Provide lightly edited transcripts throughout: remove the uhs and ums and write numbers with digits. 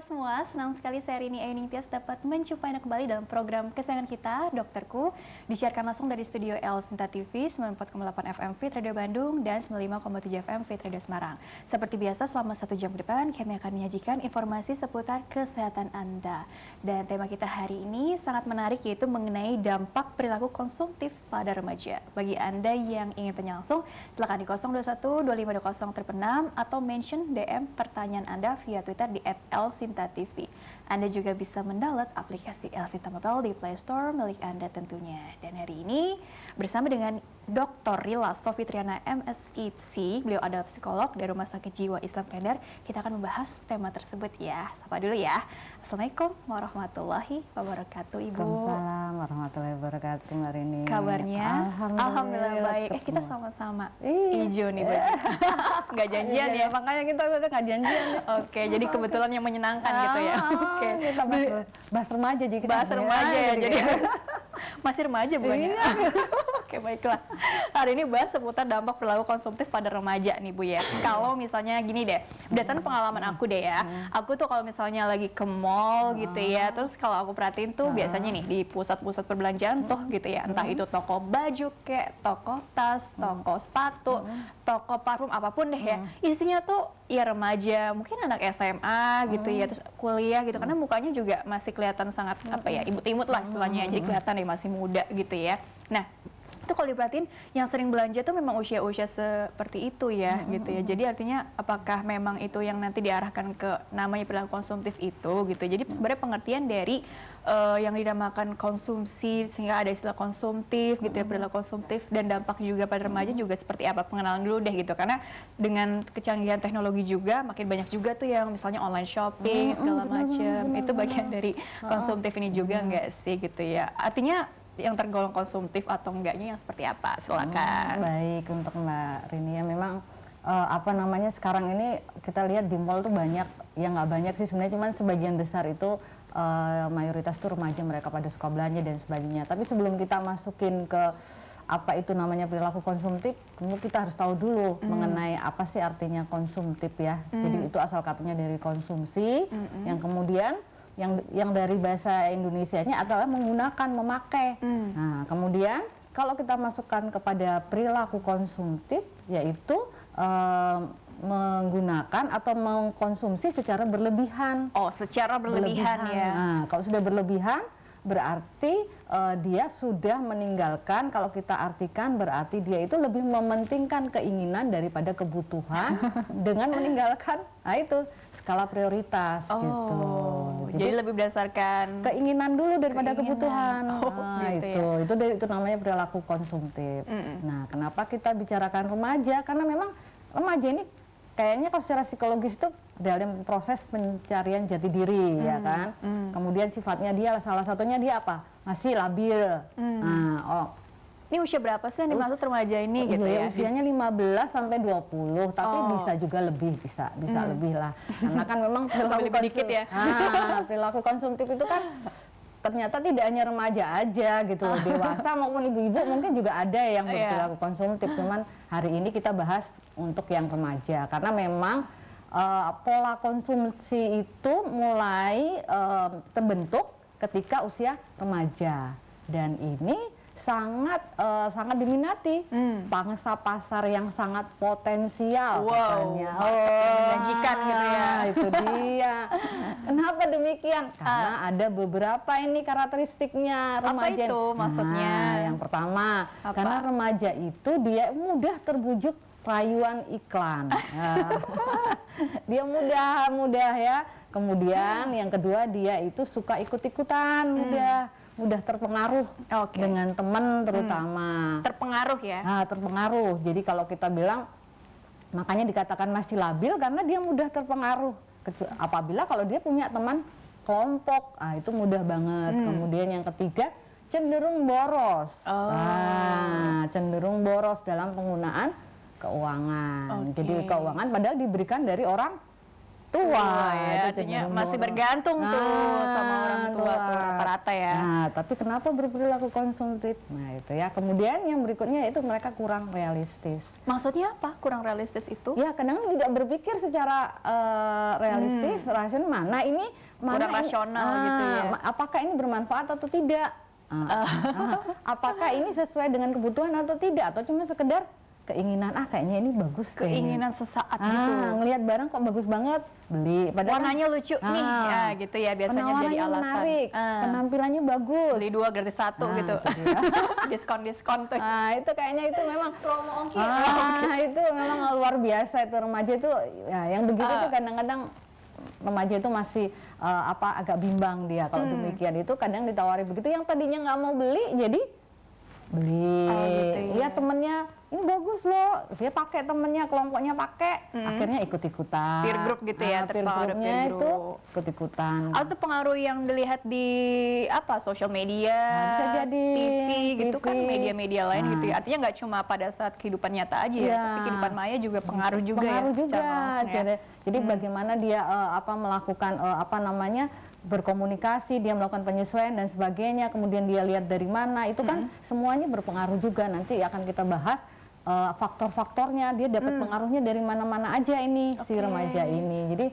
semua, senang sekali saya Rini Ayuning Tias dapat menjumpai Anda kembali dalam program kesayangan kita, Dokterku, disiarkan langsung dari studio El Sinta TV, 94,8 FM Fit Radio Bandung, dan 95,7 FM Fit Radio Semarang. Seperti biasa, selama 1 jam ke depan, kami akan menyajikan informasi seputar kesehatan Anda. Dan tema kita hari ini sangat menarik, yaitu mengenai dampak perilaku konsumtif pada remaja. Bagi Anda yang ingin tanya langsung, silakan di 021 2520 6 atau mention DM pertanyaan Anda via Twitter di @elsintatv. Anda juga bisa mendownload aplikasi El Sinta Mobile di Play Store milik Anda tentunya. Dan hari ini bersama dengan Dr. Rila Sofitriana MSIPSI, beliau adalah psikolog dari Rumah Sakit Jiwa Islam Klender. Kita akan membahas tema tersebut ya. Sapa dulu ya. Assalamualaikum warahmatullahi wabarakatuh, Ibu. Waalaikumsalam warahmatullahi wabarakatuh, Mbak Rini. Kabarnya? Alhamdulillah baik. Kita sama-sama hijau nih, Bu. Nggak janjian ya? Makanya kita udah nggak janjian. Oke, jadi kebetulan yang menyenangkan gitu ya. Oke, kita bahas remaja jadi kita bahas remaja ya, jadi masih remaja bukannya? Oke, baiklah. Hari ini bahas seputar dampak perilaku konsumtif pada remaja nih, Bu ya. Kalau misalnya gini deh, berdasarkan pengalaman aku deh ya. Aku tuh kalau misalnya lagi ke mall gitu ya, terus kalau aku perhatiin tuh biasanya nih di pusat-pusat perbelanjaan tuh gitu ya, entah itu toko baju kek, toko tas, toko sepatu, toko parfum, apapun deh ya. Isinya tuh ya remaja, mungkin anak SMA gitu ya, terus kuliah gitu, karena mukanya juga masih kelihatan sangat apa ya, imut-imut lah istilahnya, jadi kelihatan deh masih muda gitu ya. Nah, itu kalau diperhatiin yang sering belanja tuh memang usia-usia seperti itu ya gitu ya. Jadi artinya apakah memang itu yang nanti diarahkan ke namanya perilaku konsumtif itu gitu. Jadi sebenarnya pengertian dari yang dinamakan konsumsi sehingga ada istilah konsumtif gitu ya, perilaku konsumtif, dan dampak juga pada remaja juga seperti apa, pengenalan dulu deh gitu. Karena dengan kecanggihan teknologi juga makin banyak juga tuh yang misalnya online shopping segala macam. Itu bagian dari konsumtif ini juga enggak sih gitu ya. Artinya yang tergolong konsumtif atau enggaknya yang seperti apa? Silakan. Baik, untuk Mbak Rini ya, memang apa namanya, sekarang ini kita lihat di mall tuh banyak, ya nggak banyak sih sebenarnya, cuman sebagian besar itu mayoritas tuh remaja, mereka pada suka belanja dan sebagainya. Tapi sebelum kita masukin ke apa itu namanya perilaku konsumtif, tentu kita harus tahu dulu mengenai apa sih artinya konsumtif ya. Jadi itu asal katanya dari konsumsi, yang kemudian yang dari bahasa Indonesianya adalah menggunakan, memakai. Nah, kemudian kalau kita masukkan kepada perilaku konsumtif, yaitu menggunakan atau mengkonsumsi secara berlebihan. Oh, secara berlebihan ya. Nah, kalau sudah berlebihan, berarti dia sudah meninggalkan, kalau kita artikan berarti dia itu lebih mementingkan keinginan daripada kebutuhan dengan meninggalkan, nah itu skala prioritas gitu. Jadi lebih berdasarkan keinginan dulu daripada kebutuhan. Nah, gitu ya. Itu namanya perilaku konsumtif. Nah, kenapa kita bicarakan remaja? Karena memang remaja ini kayaknya kalau secara psikologis itu dalam proses pencarian jati diri, ya kan. Kemudian sifatnya dia, salah satunya dia apa? Masih labil. Nah, ini usia berapa sih yang dimaksud remaja ini gitu ya? Usianya 15 sampai 20, tapi bisa juga lebih, bisa lebih lah. Karena kan memang perilaku konsumtif itu kan ternyata tidak hanya remaja aja gitu, dewasa maupun ibu-ibu mungkin juga ada yang berperilaku konsumtif. Cuman hari ini kita bahas untuk yang remaja, karena memang pola konsumsi itu mulai terbentuk ketika usia remaja, dan ini sangat diminati, pangsa pasar yang sangat potensial, katanya. Menjanjikan gitu ya. Itu dia. Kenapa demikian? Karena ada beberapa ini karakteristiknya remaja. Apa itu maksudnya? Yang pertama, karena remaja itu dia mudah terbujuk rayuan iklan. Dia mudah ya. Kemudian yang kedua, dia itu suka ikut-ikutan, mudah terpengaruh dengan teman terutama. Terpengaruh ya? Nah, terpengaruh. Jadi kalau kita bilang, makanya dikatakan masih labil karena dia mudah terpengaruh. Apabila kalau dia punya teman kelompok, itu mudah banget. Kemudian yang ketiga, cenderung boros. Cenderung boros dalam penggunaan keuangan. Jadi keuangan padahal diberikan dari orang tua ya, itu artinya cenderung masih boros. bergantung tuh sama orang tua tuh tua. rata-rata ya. Nah, tapi kenapa berperilaku konsumtif? Nah, itu ya. Kemudian yang berikutnya itu mereka kurang realistis. Maksudnya apa kurang realistis itu? Ya, kadang tidak berpikir secara realistis, rasional, mana Kurang ini, rasional gitu ya. apakah ini bermanfaat atau tidak? Apakah ini sesuai dengan kebutuhan atau tidak? Atau cuma sekedar keinginan, kayaknya ini bagus. Keinginan sesaat gitu. Ngelihat barang kok bagus banget, beli. Padahal Warnanya lucu nih, ya gitu ya biasanya jadi penawarannya alasan. menarik, penampilannya bagus. Beli 2 gratis 1 gitu. itu dia. Diskon-diskon tuh. Itu kayaknya itu memang Promo ongkir. itu memang luar biasa itu remaja itu ya, yang begitu tuh kadang-kadang remaja itu masih agak bimbang dia kalau demikian. Itu kadang ditawari begitu, yang tadinya nggak mau beli jadi beli. Gitu Iya, temennya ini bagus loh, dia pakai, temennya kelompoknya pakai, akhirnya ikut-ikutan. Peer group gitu ya, peer terpengaruh groupnya peer itu group. ikut-ikutan. Atau pengaruh yang dilihat di sosial media, Bisa jadi TV gitu TV. kan, media-media lain gitu ya. Artinya nggak cuma pada saat kehidupan nyata aja ya, tapi kehidupan maya juga pengaruh juga Pengaruh ya. juga. secara langsung ya. Jadi bagaimana dia melakukan berkomunikasi, dia melakukan penyesuaian dan sebagainya, kemudian dia lihat dari mana, itu kan semuanya berpengaruh juga. Nanti akan kita bahas faktor-faktornya, dia dapat pengaruhnya dari mana-mana aja ini si remaja ini. Jadi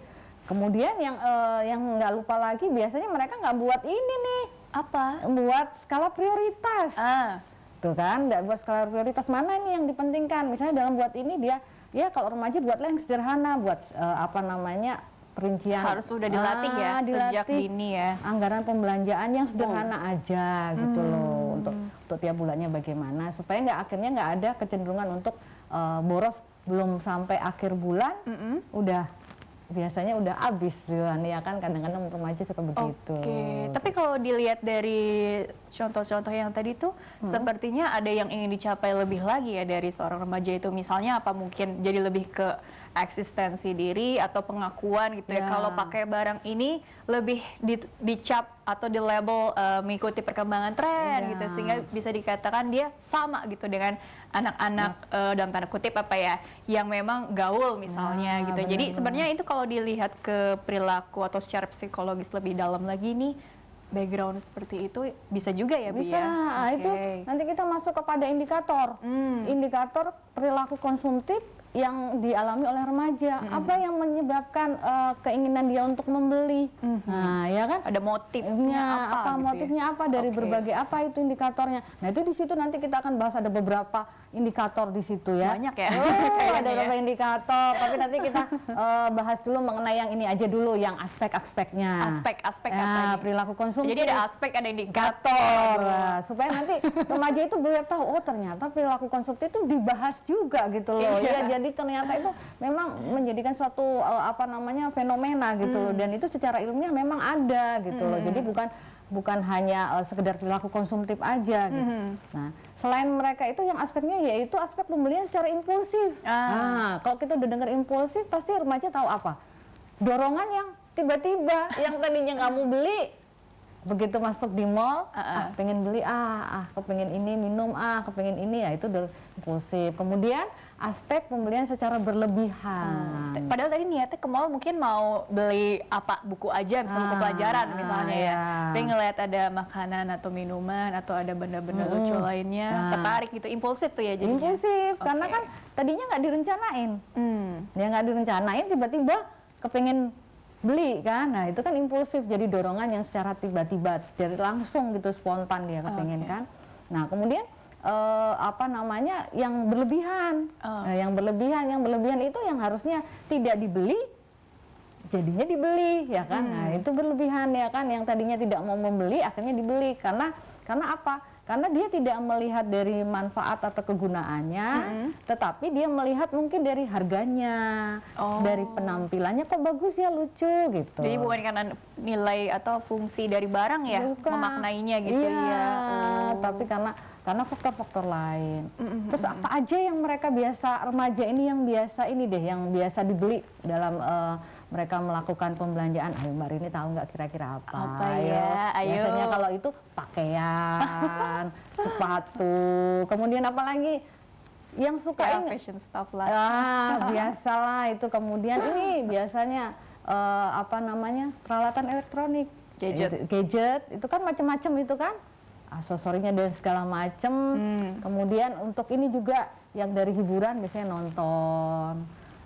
kemudian yang nggak lupa lagi, biasanya mereka nggak buat ini nih, buat skala prioritas. Tuh kan, nggak buat skala prioritas, mana nih yang dipentingkan. Misalnya dalam buat ini dia, ya kalau remaja buatlah yang sederhana, buat perincian. Harus sudah dilatih ya, sejak dini ya. Anggaran pembelanjaan yang sederhana aja gitu loh, untuk tiap bulannya bagaimana, supaya akhirnya nggak ada kecenderungan untuk boros belum sampai akhir bulan, biasanya udah habis bulan ya kan, kadang-kadang remaja suka begitu. Tapi kalau dilihat dari contoh-contoh yang tadi tuh, sepertinya ada yang ingin dicapai lebih lagi ya dari seorang remaja itu. Misalnya apa, mungkin jadi lebih ke eksistensi diri atau pengakuan gitu ya. Kalau pakai barang ini lebih dicap atau di label mengikuti perkembangan tren gitu, sehingga bisa dikatakan dia sama gitu dengan anak-anak dalam tanda kutip yang memang gaul misalnya gitu. Jadi sebenarnya itu kalau dilihat ke perilaku atau secara psikologis lebih dalam lagi nih, background seperti itu bisa juga ya, Bisa. Itu nanti kita masuk kepada indikator indikator perilaku konsumtif yang dialami oleh remaja. Apa yang menyebabkan keinginan dia untuk membeli? Nah, ya kan? Ada motifnya apa gitu motifnya ya? apa dari berbagai apa itu indikatornya. Nah, itu di situ nanti kita akan bahas, ada beberapa indikator di situ ya. Banyak ya. Ada beberapa indikator, tapi nanti kita bahas dulu mengenai yang ini aja dulu, yang aspek-aspeknya. Aspek-aspek apa? Perilaku konsumtif. Jadi ada aspek, ada indikator. Supaya nanti remaja itu boleh tahu, oh ternyata perilaku konsumtif itu dibahas juga gitu loh. Ya, jadi ternyata itu memang menjadikan suatu fenomena gitu loh, dan itu secara ilmiah memang ada gitu loh. Jadi bukan hanya sekedar perilaku konsumtif aja gitu. Nah, selain mereka itu yang aspeknya yaitu aspek pembelian secara impulsif. Nah, kalau kita udah dengar impulsif, pasti remaja tahu apa? Dorongan yang tiba-tiba, yang tadinya nggak mau beli, begitu masuk di mall, pengen beli, kepengen ini, minum, kepengen ini, ya itu udah impulsif. Kemudian aspek pembelian secara berlebihan. Padahal tadi niatnya ke mall mungkin mau beli buku aja, misalnya buku pelajaran misalnya ya. Tapi ngeliat ada makanan atau minuman atau ada benda-benda lucu lainnya, tertarik gitu, impulsif tuh ya jadinya. Impulsif, karena kan tadinya nggak direncanain. Ya nggak direncanain, tiba-tiba kepengen beli kan. Nah, itu kan impulsif, jadi dorongan yang secara tiba-tiba, jadi langsung gitu, spontan dia kepengen kan. Nah, kemudian yang berlebihan. Yang berlebihan itu yang harusnya tidak dibeli, jadinya dibeli ya kan. Nah, itu berlebihan ya kan, yang tadinya tidak mau membeli akhirnya dibeli karena apa? Karena dia tidak melihat dari manfaat atau kegunaannya, tetapi dia melihat mungkin dari harganya, dari penampilannya, kok bagus ya, lucu gitu. Jadi bukan karena nilai atau fungsi dari barang ya, memaknainya gitu ya. Tapi karena faktor-faktor lain. Terus apa aja yang mereka remaja ini yang biasa dibeli dalam mereka melakukan pembelanjaan? Ayo Mbak Rini, tahu nggak kira-kira apa? Ya? Ayo. Biasanya kalau itu pakaian, sepatu, kemudian apa lagi? Yang suka fashion stuff lah. Biasalah itu. Kemudian ini biasanya apa namanya, peralatan elektronik, gadget itu kan macam-macam itu kan, aksesorinya dan segala macam. Kemudian untuk ini juga yang dari hiburan biasanya nonton.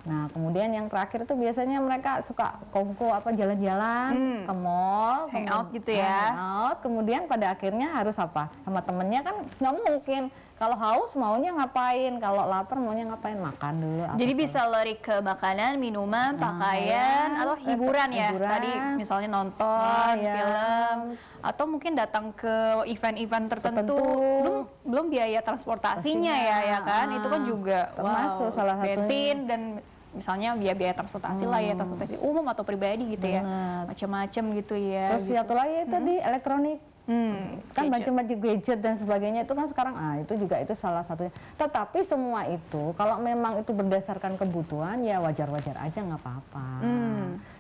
Nah, kemudian yang terakhir itu biasanya mereka suka kongko apa jalan-jalan ke mall, hangout gitu ya. Hangout, kemudian pada akhirnya harus apa? Sama temennya kan nggak mungkin. Kalau haus maunya ngapain, kalau lapar maunya ngapain, makan dulu. Jadi bisa lari ke makanan, minuman, pakaian, atau hiburan ya. Tadi misalnya nonton film, atau mungkin datang ke event-event tertentu. Belum biaya transportasinya ya kan. Itu kan juga termasuk salah satunya. Bensin dan misalnya biaya transportasi lah ya, transportasi umum atau pribadi gitu ya. Macam-macam gitu ya. Terus gitu. satu lagi tadi elektronik. Kan macam-macam gadget dan sebagainya itu kan sekarang itu juga itu salah satunya. Tetapi semua itu kalau memang itu berdasarkan kebutuhan ya wajar-wajar aja nggak apa-apa.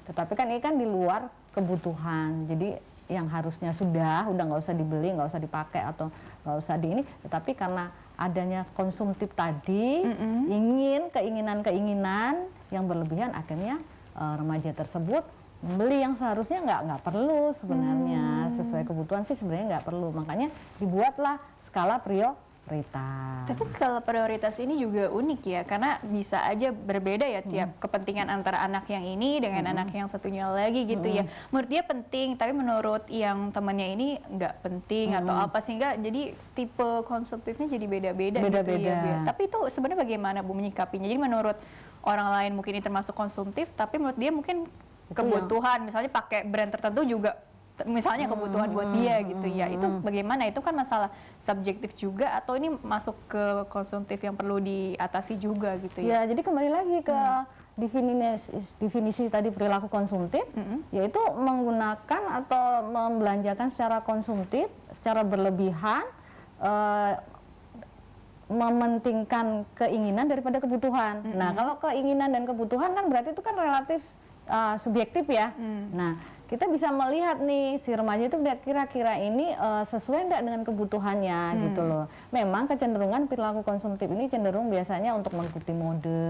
Tetapi kan ini kan di luar kebutuhan. Jadi yang harusnya sudah nggak usah dibeli, nggak usah dipakai atau nggak usah di ini. Tetapi karena adanya konsumtif tadi, keinginan-keinginan yang berlebihan, akhirnya remaja tersebut membeli yang seharusnya nggak perlu sebenarnya. Sesuai kebutuhan sih sebenarnya nggak perlu, makanya dibuatlah skala prioritas. Tapi skala prioritas ini juga unik ya, karena bisa aja berbeda ya tiap kepentingan antara anak yang ini dengan anak yang satunya lagi gitu ya. Menurut dia penting, tapi menurut yang temannya ini nggak penting atau apa, sehingga jadi tipe konsumtifnya jadi beda-beda gitu ya. Tapi itu sebenarnya bagaimana Bu menyikapinya? Jadi menurut orang lain mungkin ini termasuk konsumtif, tapi menurut dia mungkin kebutuhan, misalnya pakai brand tertentu juga misalnya kebutuhan buat dia gitu ya. Itu bagaimana? Itu kan masalah subjektif juga, atau ini masuk ke konsumtif yang perlu diatasi juga gitu ya? Ya, jadi kembali lagi ke definisi tadi perilaku konsumtif, yaitu menggunakan atau membelanjakan secara konsumtif, secara berlebihan, mementingkan keinginan daripada kebutuhan. Nah, kalau keinginan dan kebutuhan kan berarti itu kan relatif subjektif ya. Nah, kita bisa melihat nih si remaja itu lihat kira-kira ini sesuai enggak dengan kebutuhannya gitu loh. Memang kecenderungan perilaku konsumtif ini cenderung biasanya untuk mengikuti mode.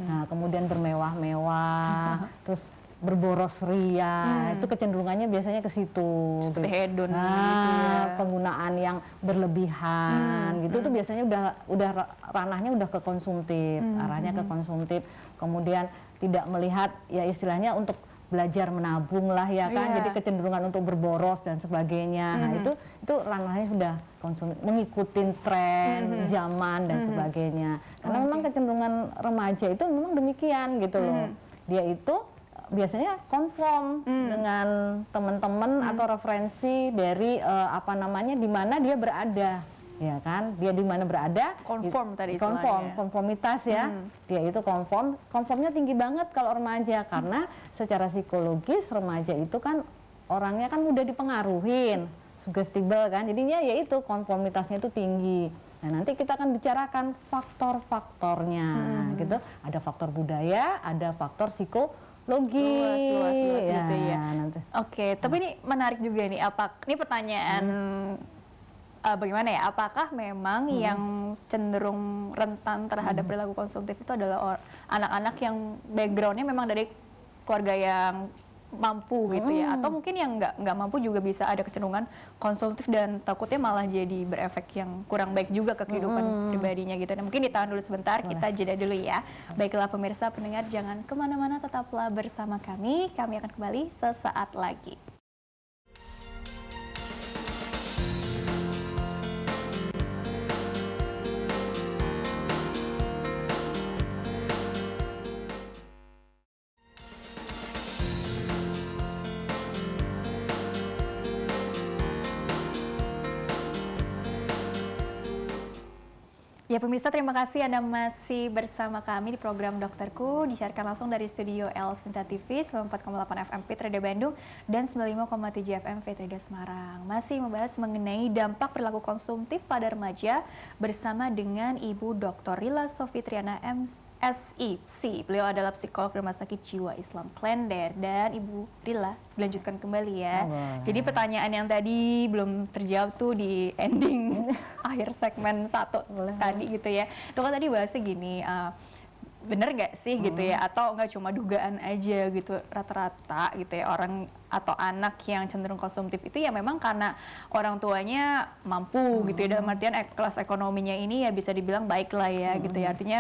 Nah, kemudian bermewah-mewah, terus berboros ria, itu kecenderungannya biasanya ke situ. Seperti hedon gitu ya. Penggunaan yang berlebihan gitu tuh biasanya udah ranahnya udah ke konsumtif, arahnya ke konsumtif. Kemudian tidak melihat ya istilahnya untuk belajar menabung lah ya kan, jadi kecenderungan untuk berboros dan sebagainya. Nah itu ranahnya sudah mengikuti tren zaman dan sebagainya. Karena memang kecenderungan remaja itu memang demikian gitu loh. Dia itu biasanya konform dengan teman-teman atau referensi dari apa namanya di mana dia berada. Ya kan, dia di mana berada, tadi istilahnya. Konformitas ya, dia itu konformnya tinggi banget kalau remaja, karena secara psikologis remaja itu kan orangnya kan mudah dipengaruhin, sugestible kan, jadinya ya itu konformitasnya itu tinggi. Nah nanti kita akan bicarakan faktor-faktornya, gitu. Ada faktor budaya, ada faktor psikologi. Luas ya, gitu ya. Oke, tapi ini menarik juga nih. Ini pertanyaan. Bagaimana ya, apakah memang yang cenderung rentan terhadap perilaku konsumtif itu adalah anak-anak yang backgroundnya memang dari keluarga yang mampu gitu ya, atau mungkin yang nggak mampu juga bisa ada kecenderungan konsumtif dan takutnya malah jadi berefek yang kurang baik juga ke kehidupan pribadinya gitu. Nah, mungkin ditahan dulu sebentar, kita jeda dulu ya. Baiklah pemirsa pendengar, jangan kemana-mana, tetaplah bersama kami akan kembali sesaat lagi. Ya pemirsa, terima kasih Anda masih bersama kami di program Dokterku, disiarkan langsung dari studio El Sinta TV 94,8 FM Fit Radio Bandung dan 95,7 FM Fit Radio Semarang. Masih membahas mengenai dampak perilaku konsumtif pada remaja bersama dengan Ibu Dr. Rila Sofitriana SIPSI. Beliau adalah psikolog Rumah Sakit Jiwa Islam Klender. Dan Ibu Rila, dilanjutkan kembali ya. Jadi pertanyaan yang tadi belum terjawab tuh di ending akhir segmen 1 tadi gitu ya. Itu kan tadi bahasnya gini, bener gak sih gitu ya, atau nggak cuma dugaan aja gitu, rata-rata gitu ya orang atau anak yang cenderung konsumtif itu ya memang karena orang tuanya mampu gitu ya, dalam artian kelas ekonominya ini ya bisa dibilang baik lah ya gitu ya, artinya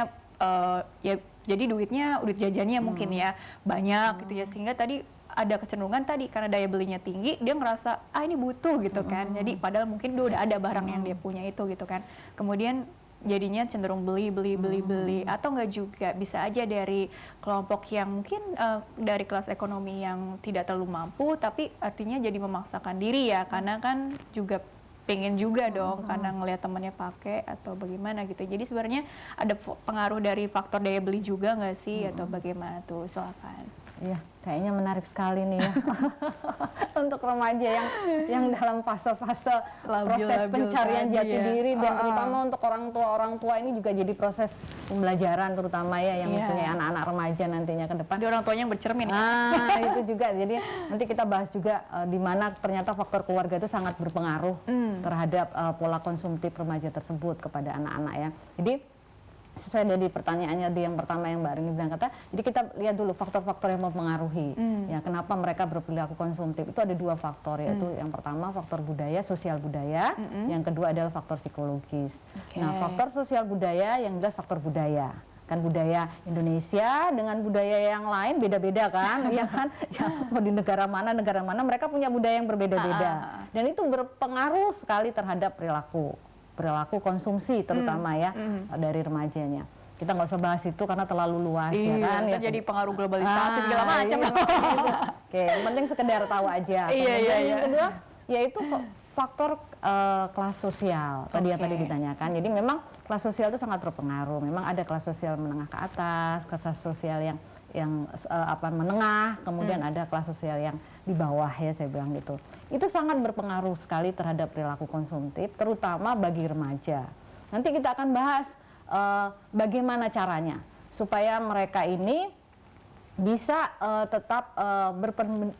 ya jadi duit jajannya mungkin ya banyak gitu ya, sehingga tadi ada kecenderungan tadi karena daya belinya tinggi, dia ngerasa ini butuh gitu kan, jadi padahal mungkin dia udah ada barang yang dia punya itu gitu kan, kemudian jadinya cenderung beli, atau enggak juga bisa aja dari kelompok yang mungkin dari kelas ekonomi yang tidak terlalu mampu, tapi artinya jadi memaksakan diri ya, karena kan juga pengen juga dong, karena ngelihat temannya pakai atau bagaimana gitu. Jadi sebenarnya ada pengaruh dari faktor daya beli juga nggak sih, atau bagaimana tuh? Silakan. Iya, kayaknya menarik sekali nih ya untuk remaja yang dalam fase-fase proses pencarian jati diri, dan terutama untuk orang tua ini juga jadi proses pembelajaran terutama ya yang mempunyai anak-anak remaja nantinya ke depan. Di orang tuanya yang bercermin. Itu juga. Jadi nanti kita bahas juga di mana ternyata faktor keluarga itu sangat berpengaruh terhadap pola konsumtif remaja tersebut kepada anak-anak ya. Jadi sesuai dari pertanyaannya yang pertama yang Mbak Rini bilang jadi kita lihat dulu faktor-faktor yang mempengaruhi ya kenapa mereka berperilaku konsumtif. Itu ada dua faktor, yaitu yang pertama faktor budaya, sosial budaya, yang kedua adalah faktor psikologis. Nah, faktor sosial budaya yang jelas faktor budaya. Kan budaya Indonesia dengan budaya yang lain beda-beda kan, ya kan? Ya, mau di negara mana mereka punya budaya yang berbeda-beda. Dan itu berpengaruh sekali terhadap perilaku konsumsi terutama ya dari remajanya. Kita nggak usah bahas itu karena terlalu luas ya kan. Ya, jadi pengaruh globalisasi segala macam. Gitu. Oke, yang penting sekedar tahu aja. Kemudian yang kedua yaitu faktor kelas sosial yang tadi ditanyakan. Jadi memang kelas sosial itu sangat berpengaruh. Memang ada kelas sosial menengah ke atas, kelas sosial yang menengah, kemudian ada kelas sosial yang di bawah ya, saya bilang gitu. Itu sangat berpengaruh sekali terhadap perilaku konsumtif, terutama bagi remaja. Nanti kita akan bahas bagaimana caranya supaya mereka ini bisa tetap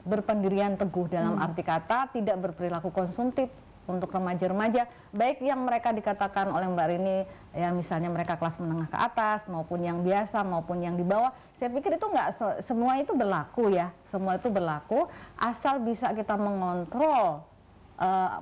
berpendirian teguh dalam arti kata tidak berperilaku konsumtif. Untuk remaja-remaja, baik yang mereka dikatakan oleh Mbak Rini, ya misalnya mereka kelas menengah ke atas, maupun yang biasa, maupun yang di bawah, saya pikir itu nggak semua itu berlaku ya, semua itu berlaku, asal bisa kita mengontrol,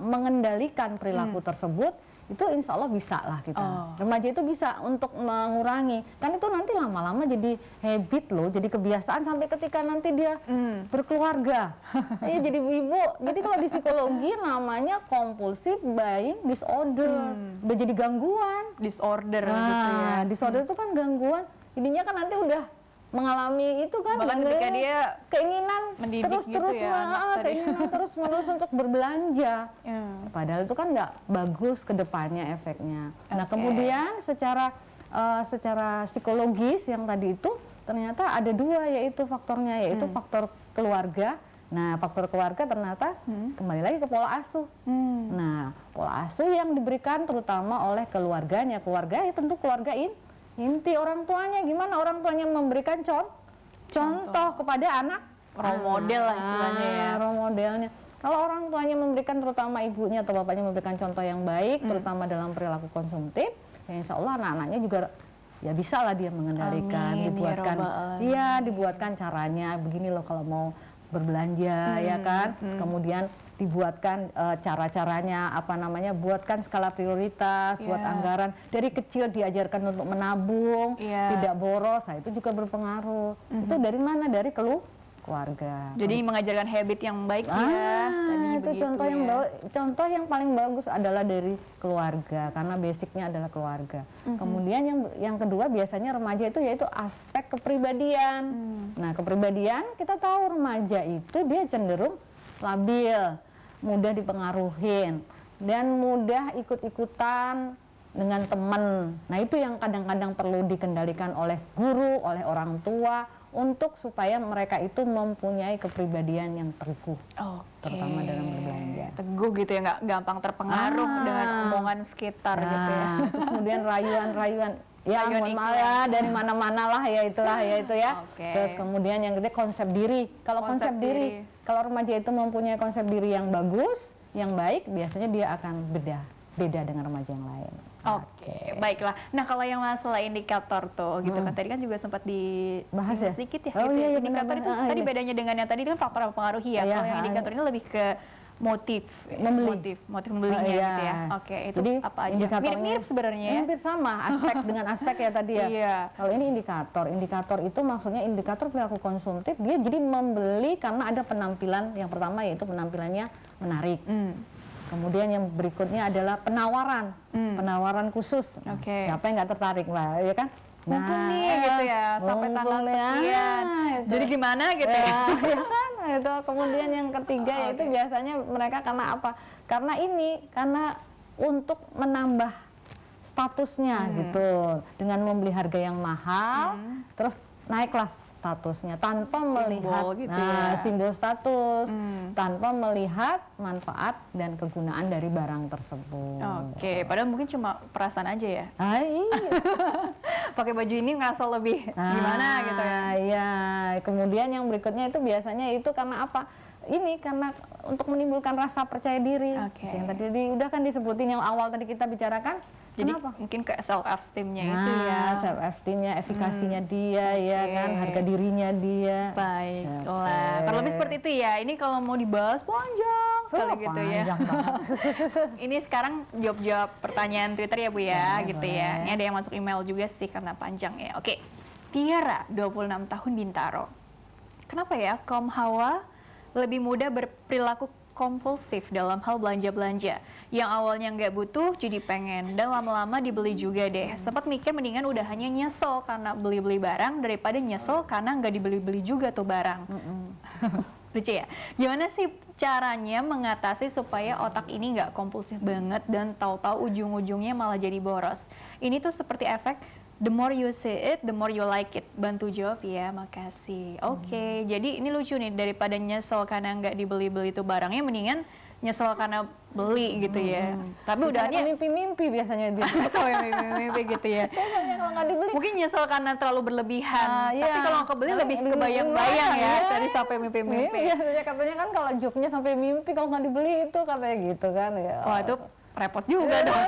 mengendalikan perilaku tersebut, itu insya Allah bisa lah kita. Remaja itu bisa untuk mengurangi, kan itu nanti lama-lama jadi habit loh, jadi kebiasaan sampai ketika nanti dia berkeluarga, ya jadi ibu. Jadi kalau di psikologi namanya compulsive buying disorder, udah jadi gangguan. Disorder gitu ya. Disorder itu kan gangguan, jadinya kan nanti udah mengalami itu kan, bahkan ketika dia keinginan terus gitu ya, keinginan terus menerus untuk berbelanja, padahal itu kan nggak bagus ke depannya efeknya. Nah kemudian secara psikologis yang tadi itu ternyata ada dua, yaitu faktornya, yaitu faktor keluarga. Nah faktor keluarga ternyata kembali lagi ke pola asuh. Nah pola asuh yang diberikan terutama oleh keluarganya, keluarga ya tentu keluarga inti orang tuanya, gimana orang tuanya memberikan contoh kepada anak, role model lah istilahnya ya. Role modelnya. Kalau orang tuanya memberikan, terutama ibunya atau bapaknya memberikan contoh yang baik, terutama dalam perilaku konsumtif, ya insya Allah anak-anaknya juga ya bisa lah dia mengendalikan. Dibuatkan caranya begini loh kalau mau berbelanja ya kan, kemudian dibuatkan cara-caranya, buatkan skala prioritas, buat anggaran dari kecil, diajarkan untuk menabung, tidak boros. Nah, itu juga berpengaruh. Itu dari mana? Dari keluarga. Jadi mengajarkan habit yang baik ya. Itu contoh yang paling bagus adalah dari keluarga, karena basicnya adalah keluarga. Kemudian yang kedua biasanya remaja itu yaitu aspek kepribadian. Nah kepribadian kita tahu remaja itu dia cenderung labil, mudah dipengaruhin, dan mudah ikut-ikutan dengan teman. Nah itu yang kadang-kadang perlu dikendalikan oleh guru, oleh orang tua, untuk supaya mereka itu mempunyai kepribadian yang teguh, terutama dalam berbelanja. Teguh gitu ya, nggak gampang terpengaruh dengan omongan sekitar gitu ya. Terus kemudian rayuan-rayuan, ya mohon maaf ya, dari mana-mana lah ya itulah ya itu ya. Terus kemudian yang kedua konsep diri. Kalau konsep diri, kalau remaja itu mempunyai konsep diri yang bagus, yang baik, biasanya dia akan bedah Iya. beda dengan remaja yang lain. Oke, baiklah. Nah, kalau yang masalah indikator tuh, gitu kan, tadi kan juga sempat Bahas ya? sedikit ya, Oh, gitu iya, ya. iya, Indikator benar, itu benar. tadi Iya. bedanya dengan yang tadi itu kan faktor yang mempengaruhi ya. Iya, Kalau yang indikator ini lebih ke motif, Membeli. motif membelinya Oh, iya. gitu ya. Oke, itu Jadi, apa aja? indikatornya Mirip-mirip sebenarnya ya. hampir sama aspek dengan aspek ya tadi ya. Iya. Kalau ini indikator itu maksudnya indikator perilaku konsumtif, dia jadi membeli karena ada penampilan. Yang pertama yaitu penampilannya menarik. Kemudian yang berikutnya adalah penawaran khusus. Nah, Oke. siapa yang nggak tertarik lah, ya kan? Mumpung nih gitu ya, sampai tanggal mumpung ya, sekian. itu. Jadi gimana gitu ya? Ya kan, itu. Kemudian yang ketiga yaitu Oke. biasanya mereka karena apa? Karena untuk menambah statusnya gitu, dengan membeli harga yang mahal, terus naiklah statusnya tanpa Simbol melihat gitu ya. simbol status, tanpa melihat manfaat dan kegunaan dari barang tersebut. Oke, padahal mungkin cuma perasaan aja ya. Iya. Pakai baju ini ngerasa lebih gimana gitu ya. Iya, kemudian yang berikutnya itu biasanya itu karena apa? Ini karena untuk menimbulkan rasa percaya diri. Oke. Yang tadi udah kan disebutin yang awal tadi kita bicarakan. Jadi Kenapa? mungkin ke self esteem-nya itu ya. Self esteem-nya, efikasinya dia, ya kan, oke. harga dirinya dia. Baiklah, Oke. kurang lebih seperti itu ya. Ini kalau mau dibahas panjang sekali gitu ya. Panjang banget. Ini sekarang jawab-jawab pertanyaan Twitter ya Bu ya, Boleh, gitu boleh. ya. Ini ada yang masuk email juga sih karena panjang ya. Oke, Tiara, 26 tahun Bintaro. Kenapa ya kaum hawa lebih mudah berperilaku kompulsif dalam hal belanja-belanja? Yang awalnya nggak butuh jadi pengen, dan lama-lama dibeli juga deh. Sempat mikir mendingan udah hanya nyesel karena beli-beli barang daripada nyesel karena nggak dibeli-beli juga tuh barang. Lucu ya? Gimana sih caranya mengatasi supaya otak ini nggak kompulsif banget dan tahu-tahu ujung-ujungnya malah jadi boros? Ini tuh seperti efek the more you see it, the more you like it. Bantu jawab ya, makasih. Oke, jadi ini lucu nih, daripada nyesel karena nggak dibeli-beli itu barangnya, mendingan nyesel karena beli gitu ya. Tapi udahannya mimpi-mimpi biasanya dia. sampai mimpi-mimpi gitu ya. Biasanya kalau nggak dibeli, Mungkin nyesel karena terlalu berlebihan. Tapi iya. kalau nggak kebeli lebih Lebih kebayang-bayang ya, kebayang, dari sampai mimpi-mimpi. Iya, biasanya katanya kan kalau joke-nya sampai mimpi, kalau nggak dibeli itu katanya gitu kan ya. Wah, itu repot juga dong.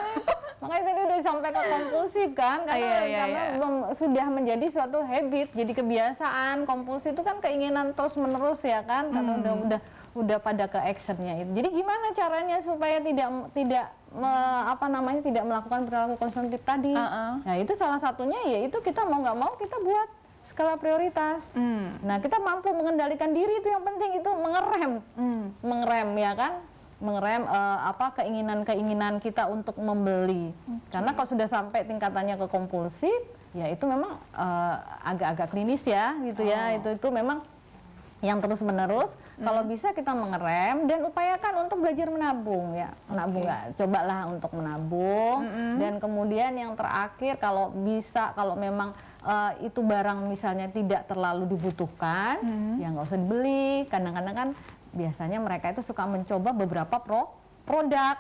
Makanya tadi udah sampai ke kompulsif kan, karena, Iya. sudah menjadi suatu habit, jadi kebiasaan. Kompulsif itu kan keinginan terus menerus ya kan, karena udah pada ke actionnya itu. Jadi gimana caranya supaya tidak melakukan perilaku konsumtif tadi? Nah itu salah satunya yaitu kita mau nggak mau kita buat skala prioritas. Nah kita mampu mengendalikan diri, itu yang penting, itu mengerem ya kan. Mengerem keinginan kita untuk membeli. Karena kalau sudah sampai tingkatannya ke kompulsif, ya itu memang agak-agak klinis ya gitu ya. Itu memang yang terus menerus. Kalau bisa kita mengerem dan upayakan untuk belajar menabung ya. Menabung cobalah untuk menabung. Dan kemudian yang terakhir, kalau bisa, kalau memang itu barang misalnya tidak terlalu dibutuhkan, ya nggak usah dibeli. Kadang-kadang kan biasanya mereka itu suka mencoba beberapa produk,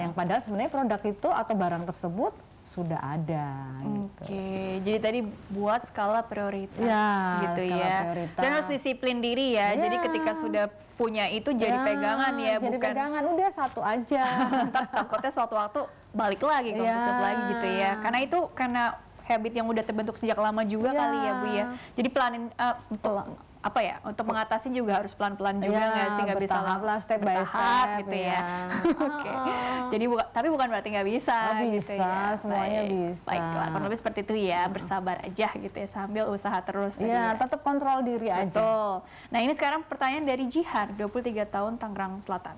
yang padahal sebenarnya produk itu atau barang tersebut sudah ada. Oke, jadi tadi buat skala prioritas, Ya, gitu skala ya. prioritas. Dan harus disiplin diri ya. Ya. Jadi ketika sudah punya itu jadi pegangan ya, jadi bukan pegangan, udah satu aja. ntar takutnya suatu waktu balik lagi kompulsif lagi gitu ya. Karena habit yang udah terbentuk sejak lama juga kali ya Bu ya. Jadi pelanin untuk mengatasi juga harus pelan-pelan juga nggak sih, nggak bisa bertahap lah, step by bertahap step gitu ya. Oke. Jadi tapi bukan berarti nggak bisa. Bisa, gitu ya. semuanya Baik. bisa. Baiklah, kurang lebih seperti itu ya, bersabar aja gitu ya, sambil usaha terus. tadi Iya, ya. tetap kontrol diri aja. Betul. Nah ini sekarang pertanyaan dari Jihar, 23 tahun, Tangerang Selatan.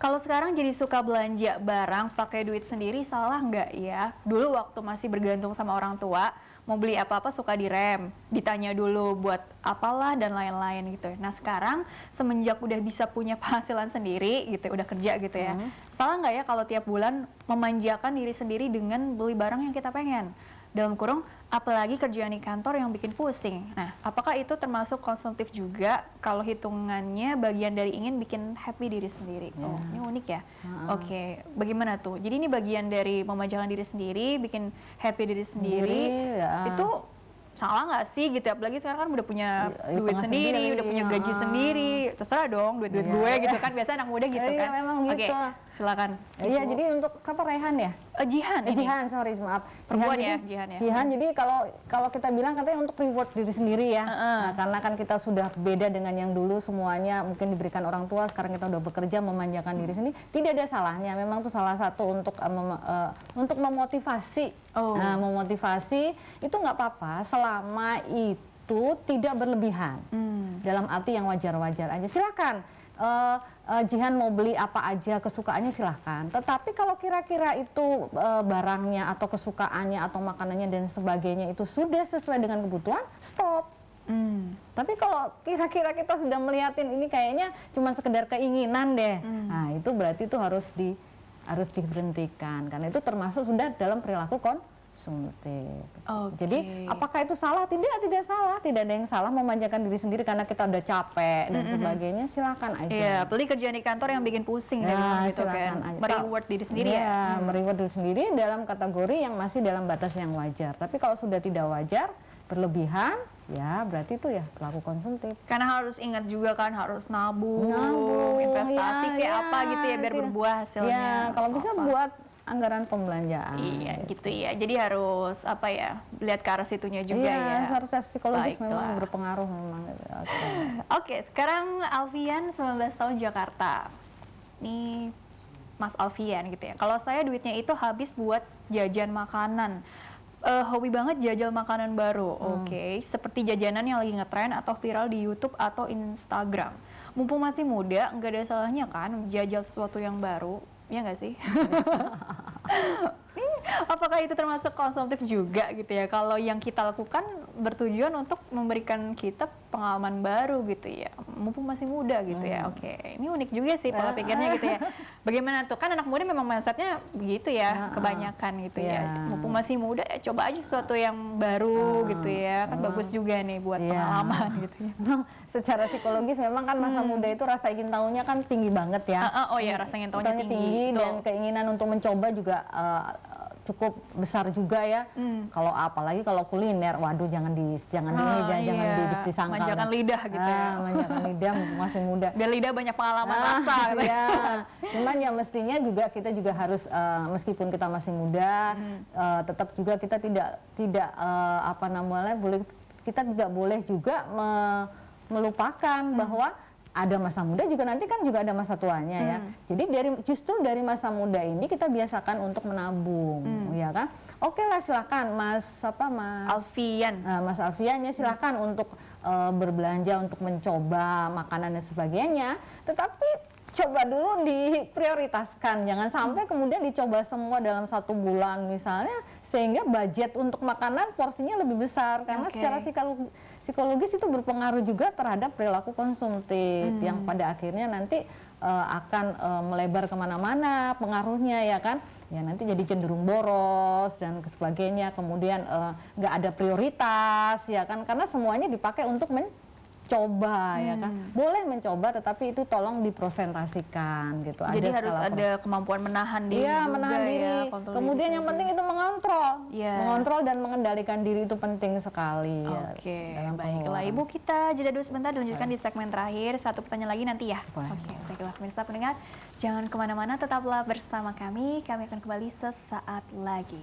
Kalau sekarang jadi suka belanja barang pakai duit sendiri, salah nggak ya? Dulu waktu masih bergantung sama orang tua, mau beli apa-apa suka direm, ditanya dulu buat apalah dan lain-lain gitu ya. Nah sekarang semenjak udah bisa punya penghasilan sendiri gitu, udah kerja gitu ya, salah nggak ya kalau tiap bulan memanjakan diri sendiri dengan beli barang yang kita pengen? Dalam kurung, apalagi kerjaan di kantor yang bikin pusing. Nah, apakah itu termasuk konsumtif juga kalau hitungannya bagian dari ingin bikin happy diri sendiri? Oh, ini unik ya. Oke, bagaimana tuh? Jadi ini bagian dari memanjakan diri sendiri, bikin happy diri sendiri. Ya. Itu salah nggak sih gitu, apalagi sekarang kan udah punya duit sendiri, udah punya gaji sendiri, terserah dong duit gue gitu kan, biasa anak muda gitu kan. Iya memang gitu. Silakan. Iya, jadi untuk siapa, Rehan ya? Jihan, sorry maaf. Perempuan ya, Jihan ya. Jihan, jadi kalau kita bilang katanya untuk reward diri sendiri ya. Nah, karena kan kita sudah beda dengan yang dulu, semuanya mungkin diberikan orang tua, sekarang kita udah bekerja memanjakan diri sendiri. Tidak ada salahnya, memang itu salah satu untuk memotivasi. Nah, memotivasi itu nggak apa-apa selama itu tidak berlebihan. Dalam arti yang wajar-wajar aja. Silakan. Jihan mau beli apa aja kesukaannya silahkan, tetapi kalau kira-kira itu barangnya atau kesukaannya atau makanannya dan sebagainya itu sudah sesuai dengan kebutuhan, stop. Tapi kalau kira-kira kita sudah melihatin ini kayaknya cuma sekedar keinginan deh, nah itu berarti itu harus diberhentikan, karena itu termasuk sudah dalam perilaku konsumtif. Jadi apakah itu salah? Tidak salah, tidak ada yang salah memanjakan diri sendiri karena kita udah capek dan sebagainya, silakan aja. Iya, beli kerjaan di kantor yang bikin pusing gitu kan. Mereward diri sendiri ya. Mereward diri sendiri dalam kategori yang masih dalam batas yang wajar. Tapi kalau sudah tidak wajar, berlebihan, ya berarti itu ya perilaku konsumtif. Karena harus ingat juga kan, harus nabung investasi kayak apa gitu ya biar berbuah hasilnya. Ya, kalau bisa buat anggaran pembelanjaan. Iya, gitu ya. Jadi harus lihat ke arah situnya juga ya. Iya, secara psikologis memang berpengaruh memang. Oke, sekarang Alfian 19 tahun Jakarta. Ini Mas Alfian gitu ya. Kalau saya duitnya itu habis buat jajan makanan. Hobi banget jajal makanan baru. Oke, seperti jajanan yang lagi ngetren atau viral di YouTube atau Instagram. Mumpung masih muda, nggak ada salahnya kan jajal sesuatu yang baru. Ya nggak sih? Apakah itu termasuk konsumtif juga gitu ya? Kalau yang kita lakukan bertujuan untuk memberikan kita pengalaman baru gitu ya, mumpung masih muda gitu ya. Oke, ini unik juga sih pola pikirnya gitu ya. Bagaimana tuh? Kan anak muda memang mindsetnya begitu ya, kebanyakan gitu ya. Mumpung masih muda ya coba aja sesuatu yang baru gitu ya. Kan bagus juga nih buat pengalaman gitu ya. Secara psikologis memang kan masa muda itu rasa ingin tahunya kan tinggi banget ya. Rasa ingin tahunya tinggi dan keinginan untuk mencoba juga cukup besar juga ya. Kalau apalagi kalau kuliner, waduh jangan disangkal. Manjakan lidah gitu ya. Manjakan lidah masih muda. Biar lidah banyak pengalaman rasa. Gitu. Ya. Cuman ya mestinya juga kita juga harus meskipun kita masih muda, tetap juga kita tidak kita tidak boleh juga melupakan bahwa ada masa muda juga nanti kan juga ada masa tuanya ya. Jadi justru dari masa muda ini kita biasakan untuk menabung, ya kan? Oke lah silakan Mas Alfian. Mas Alfian ya silakan untuk berbelanja untuk mencoba makanan dan sebagainya. Tetapi coba dulu diprioritaskan, jangan sampai kemudian dicoba semua dalam 1 bulan misalnya, sehingga budget untuk makanan porsinya lebih besar karena secara psikologis itu berpengaruh juga terhadap perilaku konsumtif yang pada akhirnya nanti akan melebar kemana-mana pengaruhnya ya kan, ya nanti jadi cenderung boros dan sebagainya, kemudian nggak ada prioritas ya kan, karena semuanya dipakai untuk coba ya kan, boleh mencoba tetapi itu tolong dipresentasikan gitu. Jadi harus ada kemampuan menahan diri. Iya, menahan diri. Kemudian yang penting itu mengontrol, mengontrol dan mengendalikan diri itu penting sekali. Oke, baiklah Ibu, kita jeda dulu sebentar, dilanjutkan di segmen terakhir. 1 pertanyaan lagi nanti ya. Oke, baiklah pemirsa pendengar, jangan kemana-mana, tetaplah bersama kami. Kami akan kembali sesaat lagi.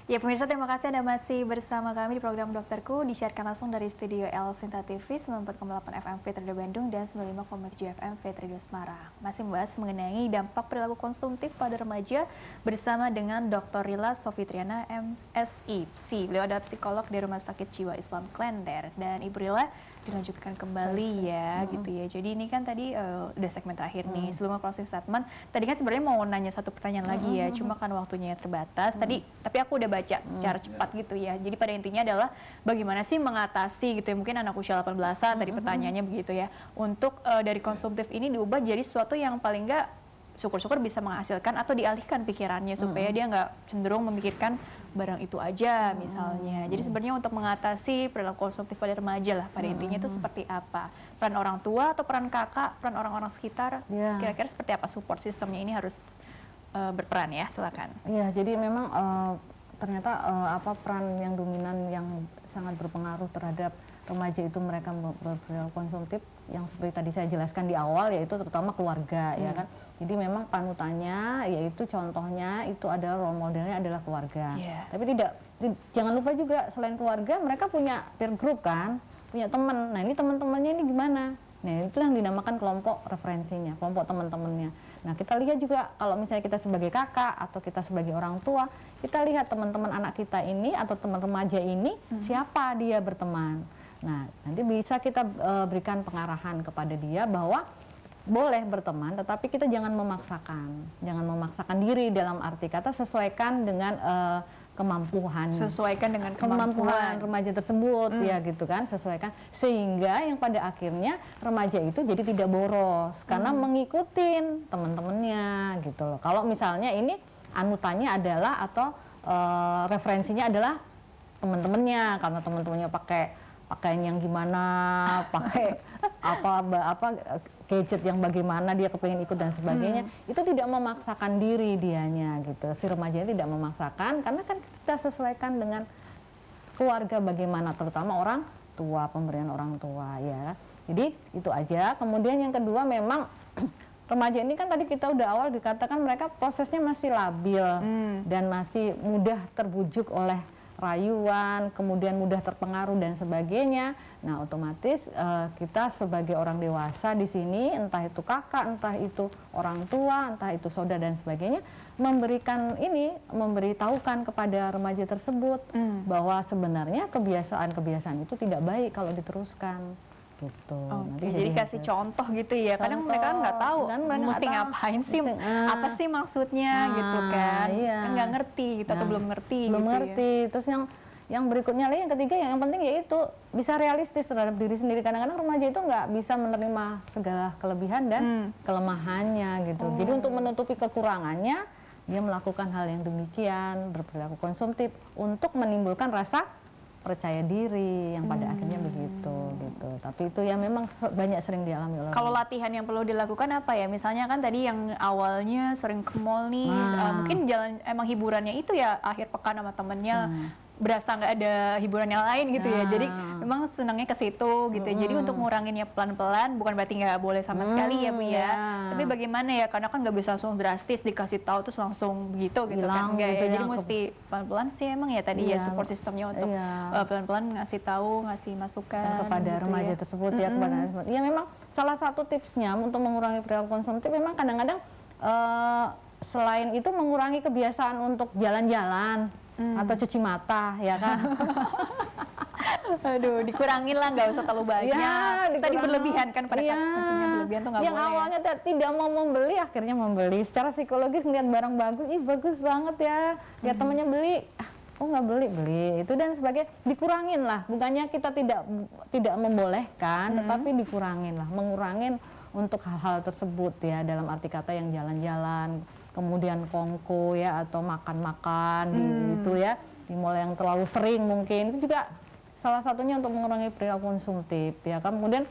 Ya pemirsa, terima kasih Anda masih bersama kami di program Dokterku, disiarkan langsung dari studio El Sinta TV 94,8 FM VTR Radio Bandung dan 95,7 FM VTR Radio Semarang. Masih membahas mengenai dampak perilaku konsumtif pada remaja bersama dengan Dr. Rila Sofitriana MSIPSI. Beliau adalah psikolog di Rumah Sakit Jiwa Islam Klender, dan Ibu Rila dilanjutkan kembali ya gitu ya. Jadi ini kan tadi udah segmen terakhir nih. Sebelum closing statement, tadi kan sebenarnya mau nanya 1 pertanyaan lagi ya, cuma kan waktunya terbatas. Tapi aku udah baca secara cepat gitu ya. Jadi pada intinya adalah bagaimana sih mengatasi gitu ya, mungkin anak usia 18-an tadi pertanyaannya begitu ya, untuk dari konsumtif ini diubah jadi sesuatu yang paling enggak syukur-syukur bisa menghasilkan atau dialihkan pikirannya supaya dia nggak cenderung memikirkan barang itu aja misalnya. Jadi sebenarnya untuk mengatasi perilaku konsumtif pada remaja lah pada intinya itu seperti apa? Peran orang tua atau peran kakak, peran orang-orang sekitar, kira-kira seperti apa support sistemnya ini harus berperan ya, silakan. Iya, jadi memang ternyata apa peran yang dominan yang sangat berpengaruh terhadap remaja itu mereka berperilaku konsumtif yang seperti tadi saya jelaskan di awal, yaitu terutama keluarga ya kan. Jadi memang panutannya yaitu contohnya itu adalah role modelnya adalah keluarga. Tapi jangan lupa juga selain keluarga mereka punya peer group kan, punya teman. Nah ini teman-temannya ini gimana? Nah itu yang dinamakan kelompok referensinya, kelompok teman-temannya. Nah kita lihat juga kalau misalnya kita sebagai kakak atau kita sebagai orang tua, kita lihat teman-teman anak kita ini atau teman remaja ini siapa dia berteman. Nah nanti bisa kita berikan pengarahan kepada dia bahwa boleh berteman, tetapi kita jangan memaksakan diri dalam arti kata sesuaikan dengan kemampuan remaja tersebut ya gitu kan, sesuaikan sehingga yang pada akhirnya remaja itu jadi tidak boros karena mengikutin teman-temannya gitu loh. Kalau misalnya ini anutannya adalah atau referensinya adalah teman-temannya, karena teman-temannya pakaian yang gimana, pakai apa gadget yang bagaimana dia kepengen ikut dan sebagainya, itu tidak memaksakan diri dianya gitu. Si remajanya tidak memaksakan karena kan kita sesuaikan dengan keluarga bagaimana, terutama orang tua, pemberian orang tua ya. Jadi itu aja. Kemudian yang kedua memang remaja ini kan tadi kita udah awal dikatakan mereka prosesnya masih labil dan masih mudah terbujuk oleh rayuan, kemudian mudah terpengaruh dan sebagainya. Nah, otomatis kita sebagai orang dewasa di sini, entah itu kakak, entah itu orang tua, entah itu saudara dan sebagainya, memberitahukan kepada remaja tersebut bahwa sebenarnya kebiasaan-kebiasaan itu tidak baik kalau diteruskan. Gitu. Jadi kasih contoh gitu ya. Kadang mereka nggak tahu mesti ngapain sih, apa sih maksudnya gitu kan. Kan nggak ngerti gitu atau belum ngerti. Ya. Terus yang berikutnya lagi, yang ketiga yang penting yaitu bisa realistis terhadap diri sendiri. Kadang-kadang remaja itu nggak bisa menerima segala kelebihan dan kelemahannya gitu. Jadi untuk menutupi kekurangannya, dia melakukan hal yang demikian, berperilaku konsumtif untuk menimbulkan rasa percaya diri yang pada akhirnya begitu gitu. Tapi itu ya memang banyak sering dialami oleh kalau latihan yang perlu dilakukan apa ya? Misalnya kan tadi yang awalnya sering ke mall nih, mungkin jalan emang hiburannya itu ya akhir pekan sama temennya, berasa nggak ada hiburan yang lain gitu ya. Jadi memang senangnya ke situ gitu. Jadi untuk nguranginnya pelan-pelan, bukan berarti nggak boleh sama sekali ya Bu ya. Tapi bagaimana ya? Karena kan nggak bisa langsung drastis dikasih tahu terus langsung begitu gitu kan. Enggak ya. Jadi mesti pelan-pelan sih emang ya tadi ya support sistemnya untuk pelan-pelan ngasih tahu, ngasih masukan kepada gitu remaja tersebut ya kepada ya memang salah satu tipsnya untuk mengurangi perilaku konsumtif memang kadang-kadang selain itu mengurangi kebiasaan untuk jalan-jalan atau cuci mata ya kan. Aduh, dikurangin lah, nggak usah terlalu banyak. Ya, tadi berlebihan kan pada kuncinya berlebihan tuh nggak boleh. Yang awalnya tidak mau membeli akhirnya membeli. Secara psikologis ngeliat barang bagus, ih bagus banget ya. Lihat temennya beli, oh nggak beli itu dan sebagainya. Dikurangin lah, bukannya kita tidak membolehkan, tetapi dikurangin lah, mengurangin untuk hal-hal tersebut ya, dalam arti kata yang jalan-jalan, kemudian kongko ya atau makan-makan gitu ya di mall yang terlalu sering mungkin, itu juga salah satunya untuk mengurangi perilaku konsumtif ya kan. Kemudian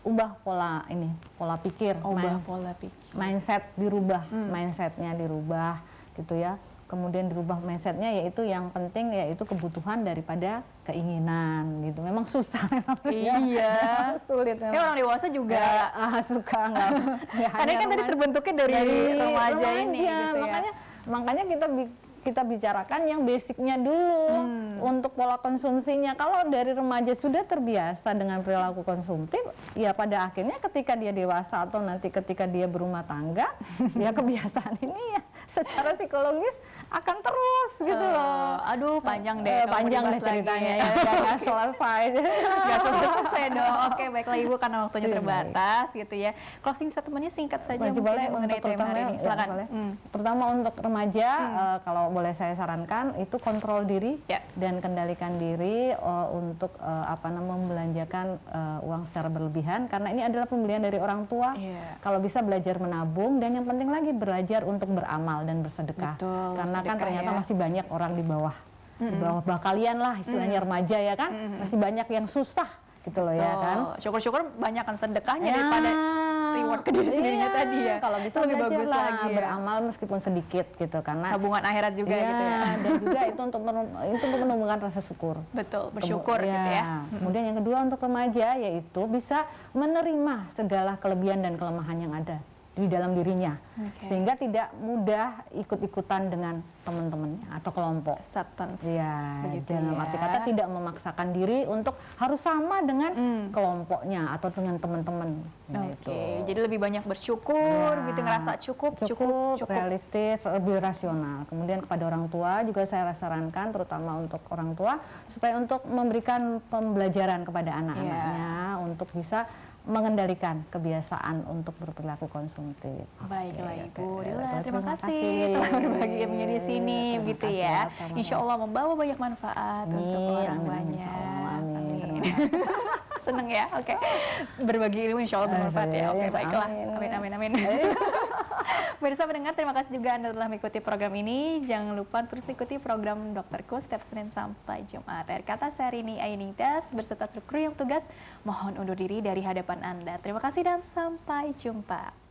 ubah pola pikir, mindset dirubah, mindsetnya dirubah gitu ya. Kemudian dirubah mindsetnya, yaitu yang penting yaitu kebutuhan daripada keinginan gitu. Memang susah iya. Sulit memang. Orang dewasa juga suka nggak. Karena kan tadi terbentuknya dari remaja ini gitu ya. Makanya kita bicarakan yang basicnya dulu untuk pola konsumsinya. Kalau dari remaja sudah terbiasa dengan perilaku konsumtif, ya pada akhirnya ketika dia dewasa atau nanti ketika dia berumah tangga, ya kebiasaan ini ya secara psikologis akan terus gitu loh. Aduh, panjang deh. kalau Panjang mau deh dibahas lagi ceritanya ya. ya, udah nggak selesai. Gak selesai dong. Oke, baiklah Ibu karena waktunya Iya, terbatas gitu ya. Closing statement-nya singkat saja mungkin boleh ya mengenai untuk tema hari ini. Silakan. boleh. Terutama untuk remaja, kalau boleh saya sarankan itu kontrol diri Ya. dan kendalikan diri untuk membelanjakan uang secara berlebihan, karena ini adalah pembelian dari orang tua. Iya. Kalau bisa belajar menabung, dan yang penting lagi belajar untuk beramal dan bersedekah. Betul, Karena kan sedekah ternyata ya. masih banyak orang di bawah kalian lah, istilahnya remaja ya kan, masih banyak yang susah gitu loh ya kan. Syukur-syukur banyakkan sedekahnya daripada reward ke diri sendirinya tadi ya. Kalau bisa lebih belajar bagus lah, lagi ya. beramal meskipun sedikit gitu, karena Tabungan akhirat juga ya, gitu ya. dan juga itu untuk menumbuhkan rasa syukur. Betul, bersyukur gitu ya. Kemudian yang kedua untuk remaja, yaitu bisa menerima segala kelebihan dan kelemahan yang ada di dalam dirinya, Oke. sehingga tidak mudah ikut-ikutan dengan teman-temannya atau kelompok. Acceptance. Ya, begitu dalam ya. arti kata tidak memaksakan diri untuk harus sama dengan kelompoknya atau dengan teman-teman. Oke, jadi lebih banyak bersyukur Ya, gitu, ngerasa cukup, realistis, lebih rasional. Kemudian kepada orang tua juga saya sarankan, terutama untuk orang tua, supaya untuk memberikan pembelajaran kepada anak-anaknya untuk bisa mengendalikan kebiasaan untuk berperilaku konsumtif. Baiklah Oke, Ibu Dila, terima terima kasih kasih. telah berbagi ilmunya di sini Terima gitu kasih ya. sama-sama. Insya Allah membawa banyak manfaat untuk orang Amin, banyak. insya Allah, amin. Terima Amin. Seneng ya, oke. Berbagi ilmu insya Allah bermanfaat ya. Oke, baiklah. Amin, amin, amin. Pemirsa pendengar, terima kasih juga Anda telah mengikuti program ini. Jangan lupa terus ikuti program Dokterku setiap Senin sampai Jumat. Akhir kata saya Rini Ayuningsih berserta seluruh kru yang tugas mohon undur diri dari hadapan Anda. Terima kasih dan sampai jumpa.